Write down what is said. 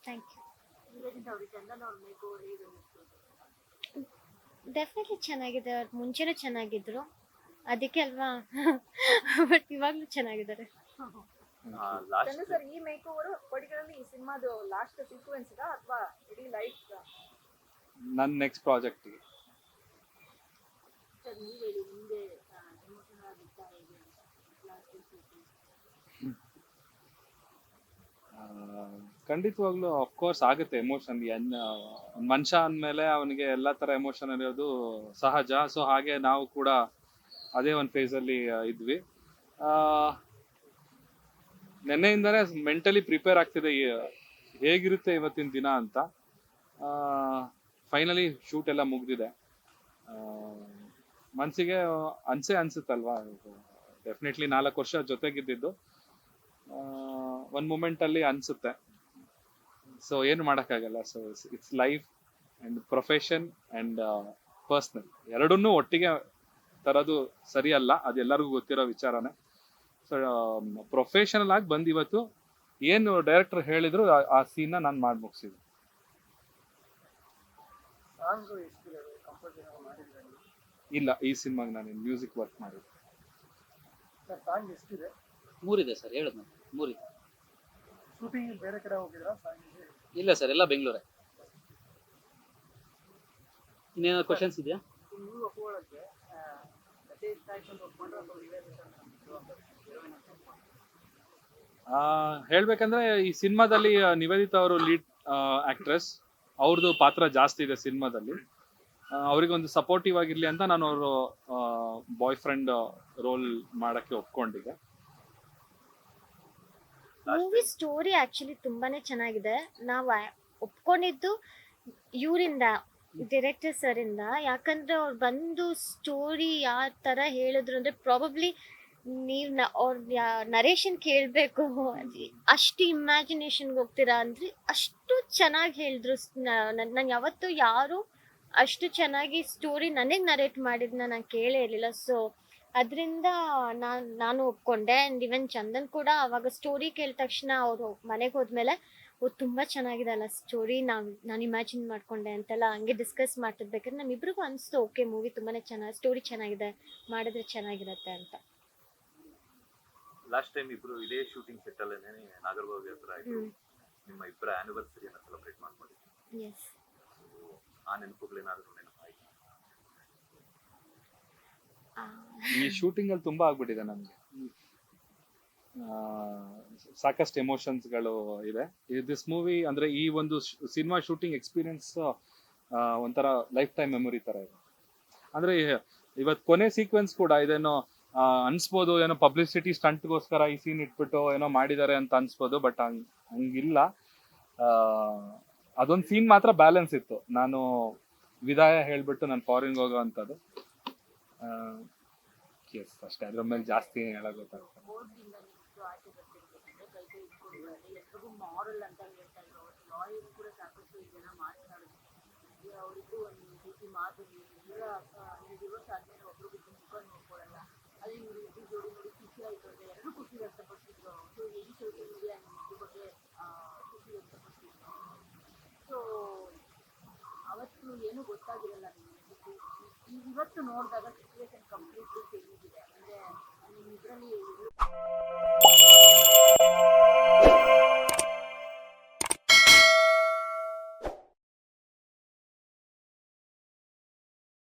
Thank you. ಹೇಗೆ definitely ಚೆನ್ನಾಗಿದೆ. ಅವ್ರು ಮುಂಚೆನೂ ಚೆನ್ನಾಗಿದ್ರು, ಅದಕ್ಕೆ ಅಲ್ವಾ ಬಟ್ ಇವಾಗಲೂ ಚೆನ್ನಾಗಿದ್ದಾರೆ. ಲಾಸ್ಟ್ ಸರ್ ಈ ಮೇಕ್ ಓವರ್ ಪರ್ಟಿಕ್ಯುಲರ್ಲಿ ಈ ಸಿನಿಮಾದು ಲಾಸ್ಟ್ ಸೀಕ್ವೆನ್ಸ್ ಅಥವಾ ಇಡೀ ಲೈಫ್ ನನ್ನ ನೆಕ್ಸ್ಟ್ ಪ್ರಾಜೆಕ್ಟ್ಗೆ ಸರ್ ನೀವು ಹೇಳಿ ನಿಮಗೆ ಎಮೋಷನಲ್ ಆಗಿತ್ತಾ ಹೇಗೆ ಲಾಸ್ಟ್ ಖಂಡಿತವಾಗ್ಲೂ ಅಫ್ಕೋರ್ಸ್ ಆಗುತ್ತೆ ಎಮೋಷನ್. ಮನುಷ್ಯ ಅಂದಮೇಲೆ ಅವನಿಗೆ ಎಲ್ಲ ಥರ ಎಮೋಷನ್ ಇರೋದು ಸಹಜ. ಸೊ ಹಾಗೆ ನಾವು ಕೂಡ ಅದೇ ಒಂದು ಫೇಸಲ್ಲಿ ಇದ್ವಿ. ನೆನ್ನೆಯಿಂದನೇ ಮೆಂಟಲಿ ಪ್ರಿಪೇರ್ ಆಗ್ತಿದೆ ಹೇಗಿರುತ್ತೆ ಇವತ್ತಿನ ದಿನ ಅಂತ. ಫೈನಲಿ ಶೂಟ್ ಎಲ್ಲ ಮುಗ್ದಿದೆ. ಮನಸ್ಸಿಗೆ ಅನ್ಸುತ್ತಲ್ವಾ, ಡೆಫಿನೆಟ್ಲಿ 4 ವರ್ಷ ಜೊತೆಗಿದ್ದಿದ್ದು ಒಂದು ಮೂಮೆಂಟಲ್ಲಿ ಅನಿಸುತ್ತೆ. ಸೊ ಏನು ಮಾಡೋಕ್ಕಾಗಲ್ಲ. So it's life and profession and personal ಎರಡನ್ನೂ ಒಟ್ಟಿಗೆ ತರೋದು ಸರಿ ಅಲ್ಲ, ಅದೆಲ್ಲರಿಗೂ ಗೊತ್ತಿರೋ ವಿಚಾರನೇ. ಸೊ ಪ್ರೊಫೆಷನಲ್ ಆಗಿ ಬಂದು ಇವತ್ತು ಏನು ಡೈರೆಕ್ಟರ್ ಹೇಳಿದ್ರು ಆ ಸೀನ್ನ ನಾನು ಮಾಡಿ ಮುಗಿಸಿದ್ದೆ. ಇಲ್ಲ, ಈ ಸಿನಿಮಾಗೆ ನಾನು ಮ್ಯೂಸಿಕ್ ವರ್ಕ್ ಮಾಡಿದ್ದೆ. 3 ಇದೆ ಸರ್, ಹೇಳಿದ್ ನಾನು 3 ಇದೆ. ಶೂಟಿಂಗ್ ಬೇರೆ ಕಡೆ ಹೋಗಿದ್ರಾ? ಇಲ್ಲ ಸರ್, ಎಲ್ಲ ಬೆಂಗಳೂರೇ. ಇನ್ನೇನಾದ್ರು ಕ್ವಶನ್ಸ್ ಇದೆಯಾ? ನೀವು ಒಪ್ಕೊಳ್ಳೋಕ್ಕೆ ಸತೀಶ್ ಸಾಯ್ಕೊಂಡು ಒಪ್ಕೊಂಡ್ರೆ ಅಥವಾ ಹೇಳ್ಬೇಕಂದ್ರೆ ಈ ಸಿನಿಮಾದಲ್ಲಿ ನಿವೇದಿತಾ ಅವರು ಲೀಡ್ ಆಕ್ಟ್ರೆಸ್. ಅವ್ರದ್ದು ಪಾತ್ರ ಜಾಸ್ತಿ ಇದೆ ಸಿನಿಮಾದಲ್ಲಿ. ಅವರಿಗೊಂದು ಸಪೋರ್ಟಿವ್ ಆಗಿರ್ಲಿ ಅಂತ ನಾನು ಅವರು ಬಾಯ್ ಫ್ರೆಂಡ್ ರೋಲ್ ಮಾಡಕ್ಕೆ ಒಪ್ಕೊಂಡಿದ್ದೆ. ಮೂವಿ ಸ್ಟೋರಿ ಆಕ್ಚುಲಿ ತುಂಬಾನೇ ಚೆನ್ನಾಗಿದೆ. ನಾವು ಒಪ್ಕೊಂಡಿದ್ದು ಇವರಿಂದ, ಡೈರೆಕ್ಟರ್ ಸರ್ ಇಂದ. ಯಾಕಂದ್ರೆ ಅವ್ರು ಬಂದು ಸ್ಟೋರಿ ಯಾವ ತರ ಹೇಳಿದ್ರು ಅಂದ್ರೆ ಪ್ರಾಬಬ್ಲಿ ನೀವು ಅವ್ರ ನರೇಶನ್ ಕೇಳಬೇಕು, ಅಷ್ಟು ಇಮ್ಯಾಜಿನೇಷನ್ಗೆ ಹೋಗ್ತೀರಾ ಅಂದ್ರೆ ಅಷ್ಟು ಚೆನ್ನಾಗಿ ಹೇಳಿದ್ರು. ನಾನು ಯಾವತ್ತೂ ಯಾರು ಅಷ್ಟು ಚೆನ್ನಾಗಿ ಸ್ಟೋರಿ ನನಗೆ ನರೇಟ್ ಮಾಡಿದ್ನ ನಾನು ಕೇಳೇ ಇರಲಿಲ್ಲ. ಸೊ ಅದರಿಂದ ನಾನು ಒಪ್ಕೊಂಡೆ. ಆ್ಯಂಡ್ ಇವನ್ ಚಂದನ್ ಕೂಡ ಅವಾಗ ಸ್ಟೋರಿ ಕೇಳಿದ ತಕ್ಷಣ ಅವರು ಮನೆಗೆ ಹೋದ್ಮೇಲೆ ತುಂಬ ಚೆನ್ನಾಗಿದೆ ಅಲ್ಲ ಸ್ಟೋರಿ, ನಾನು ಇಮ್ಯಾಜಿನ್ ಮಾಡ್ಕೊಂಡೆ ಅಂತೆಲ್ಲ ಹಂಗೆ ಡಿಸ್ಕಸ್ ಮಾಡ್ತಿರ್ಬೇಕಾದ್ರೆ ನಮ್ಮಿಬ್ರಿಗೂ ಅನಿಸ್ತು ಓಕೆ ಮೂವಿ ತುಂಬಾ ಚೆನ್ನಾಗಿ, ಸ್ಟೋರಿ ಚೆನ್ನಾಗಿದೆ, ಮಾಡಿದ್ರೆ ಚೆನ್ನಾಗಿರುತ್ತೆ ಅಂತ. ಲಾಸ್ಟ್ ಟೈಮ್ ಇಬ್ರು ಇದೇ ಶೂಟಿಂಗ್ ಸೆಟ್ ಅಲ್ಲೇನೆ ನಾಗರಬಾವಿ ಹತ್ರ ಇದ್ರು. ನಿಮ್ಮ ಇಬ್ಬರ ಆನಿವರ್ಸರಿಯನ್ನ ಸೆಲೆಬ್ರೇಟ್ ಮಾಡ್ಕೊಂಡಿದ್ವಿ. ಎಸ್. ಆ ನೆನಪುಗಳೇನಾದ್ರು ನೆನಪಾಯ್ತು? ಈ ಶೂಟಿಂಗ್ ಅಲ್ಲಿ ತುಂಬಾ ಆಗ್ಬಿಟ್ಟಿದೆ ನಮ್ಗೆ. ಸಾಕಷ್ಟು ಎಮೋಷನ್ಸ್ಗಳು ಇದೆ. ದಿಸ್ ಮೂವಿ ಅಂದ್ರೆ ಈ ಒಂದು ಸಿನಿಮಾ ಶೂಟಿಂಗ್ ಎಕ್ಸ್ಪೀರಿಯನ್ಸ್ ಒಂಥರ ಲೈಫ್ ಟೈಮ್ ಮೆಮೊರಿ ತರ ಇದೆ. ಅಂದ್ರೆ ಇವತ್ತು ಕೊನೆ ಸೀಕ್ವೆನ್ಸ್ ಕೂಡ ಇದೇನೋ ಅನ್ಸ್ಬೋದು, ಏನೋ ಪಬ್ಲಿಸಿಟಿ ಸ್ಟಂಟ್ಗೋಸ್ಕರ ಈ ಸೀನ್ ಇಟ್ಬಿಟ್ಟು ಏನೋ ಮಾಡಿದ್ದಾರೆ ಅಂತ ಅನ್ಸ್ಬೋದು, ಬಟ್ ಹಂಗಿಲ್ಲ. ಅದೊಂದು ಸೀನ್ ಮಾತ್ರ ಬ್ಯಾಲೆನ್ಸ್ ಇತ್ತು. ನಾನು ವಿದಾಯ ಹೇಳ್ಬಿಟ್ಟು ನಾನು ಫಾರಿನ್ಗೆ ಹೋಗೋ ಅಂಥದ್ದು. ಎಸ್, ಅಷ್ಟೇ. ಅದ್ರ ಮೇಲೆ ಜಾಸ್ತಿ ಹೇಳೋಕೆ ಗೊತ್ತಾಗುತ್ತೆ. ಮಾರಲ್ ಅಂತ ಹೇಳ್ತಾ ಇದ್ರು. ಲಾಯರ್ ಕೂಡ ಸಾಕಷ್ಟು ಜನ ಮಾತನಾಡಿದ್ರು. ಅವರಿಗೂ ಒಂದು ರೀತಿ ಮಾತು ಡಿವೋರ್ಸ್ ಆದ್ಮೇಲೆ ಒಬ್ರಿಗೊಬ್ರು ಮುಖ ನೋಡ್ಕೊಳ್ಳಲ್ಲ. ಅದೇ ಇವರು ಇಬ್ಬರು ಜೋಡಿ ನೋಡಿ ಖುಷಿ ಆಯ್ತು ಅಂತ ಎಲ್ಲರೂ ಖುಷಿ ವ್ಯಕ್ತಪಡಿಸಿದ್ರು. ಸೊ ಈ ಸೋಷಿಯಲ್ ಮೀಡಿಯಾ ನಿಮ್ಮ ಬಗ್ಗೆ ಖುಷಿ ವ್ಯಕ್ತಪಡಿಸಿದ್ರು. ಸೊ ಅವತ್ತು ಏನೂ ಗೊತ್ತಾಗಿರಲ್ಲ ನಿಮಗೆ. ಇವತ್ತು ನೋಡಿದಾಗ ಸಿಚುವೇಶನ್ ಕಂಪ್ಲೀಟ್ಲಿ ಚೇಂಜ್ ಇದೆ. ಅಂದರೆ ನಿಮ್ಮಿಬ್ಬರಲ್ಲಿ